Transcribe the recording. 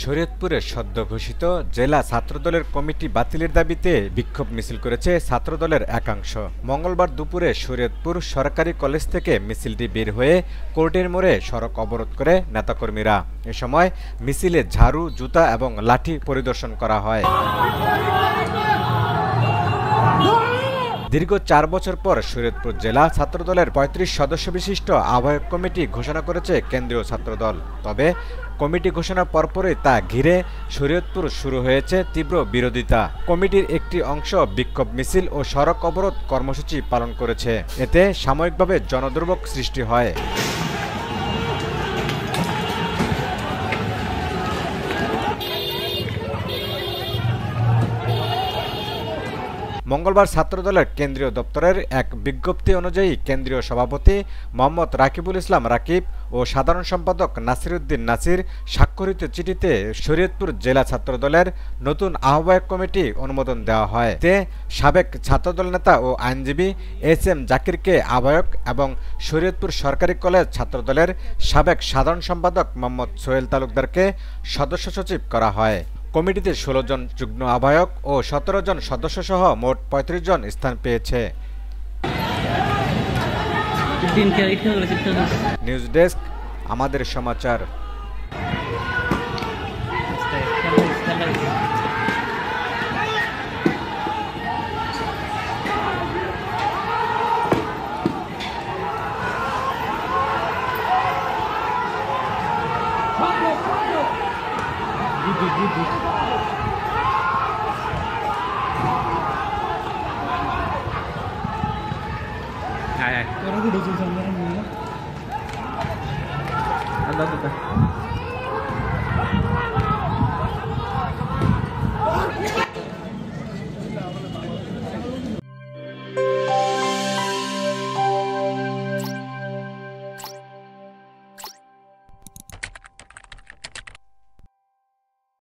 শরীয়তপুরের সদ্য ঘোষিত জেলা ছাত্রদলের কমিটি বাতিলের দাবিতে বিক্ষোভ মিছিল করেছে ছাত্রদলের একাংশ। মঙ্গলবার দুপুরে শরীয়তপুর সরকারি কলেজ থেকে মিছিলটি বের হয়ে কোর্টের মোড়ে সড়ক অবরোধ করে নেতাকর্মীরা। এ সময় মিছিলে ঝাড়ু, জুতা এবং লাঠি পরিদর্শন করা হয়। দীর্ঘ 4 বছর পর শরীয়তপুর জেলা ছাত্রদলের ৩৫ সদস্য বিশিষ্ট আহ্বায়ক কমিটি ঘোষণা করেছে কেন্দ্রীয় ছাত্রদল। তবে কমিটি ঘোষণার পরপরই তা ঘিরে শরীয়তপুর শুরু হয়েছে তীব্র বিরোধিতা। কমিটির একটি অংশ বিক্ষোভ মিছিল ও সড়ক অবরোধ কর্মসূচি পালন করেছে। এতে সাময়িকভাবে জনদুর্ভোগ সৃষ্টি হয়। মঙ্গলবার ছাত্রদলের কেন্দ্রীয় দপ্তরের এক বিজ্ঞপ্তি অনুযায়ী কেন্দ্রীয় সভাপতি মোহাম্মদ রাকিবুল ইসলাম রাকিব ও সাধারণ সম্পাদক নাসিরউদ্দিন নাসির স্বাক্ষরিত চিঠিতে শরীয়তপুর জেলা ছাত্রদলের নতুন আহ্বায়ক কমিটি অনুমোদন দেওয়া হয়। এতে সাবেক ছাত্রদল নেতা ও আইনজীবী SM জাকিরকে আহ্বায়ক এবং শরীয়তপুর সরকারি কলেজ ছাত্রদলের সাবেক সাধারণ সম্পাদক মোহাম্মদ সোহেল তালুকদারকে সদস্য সচিব করা হয়। কমিটিতে 16 জন যুগ্ম আহ্বায়ক ও 17 জন সদস্যসহ মোট 35 জন স্থান পেয়েছে। নিউজ ডেস্ক, আমাদের সমাচার। Orang udah susah banget. Ada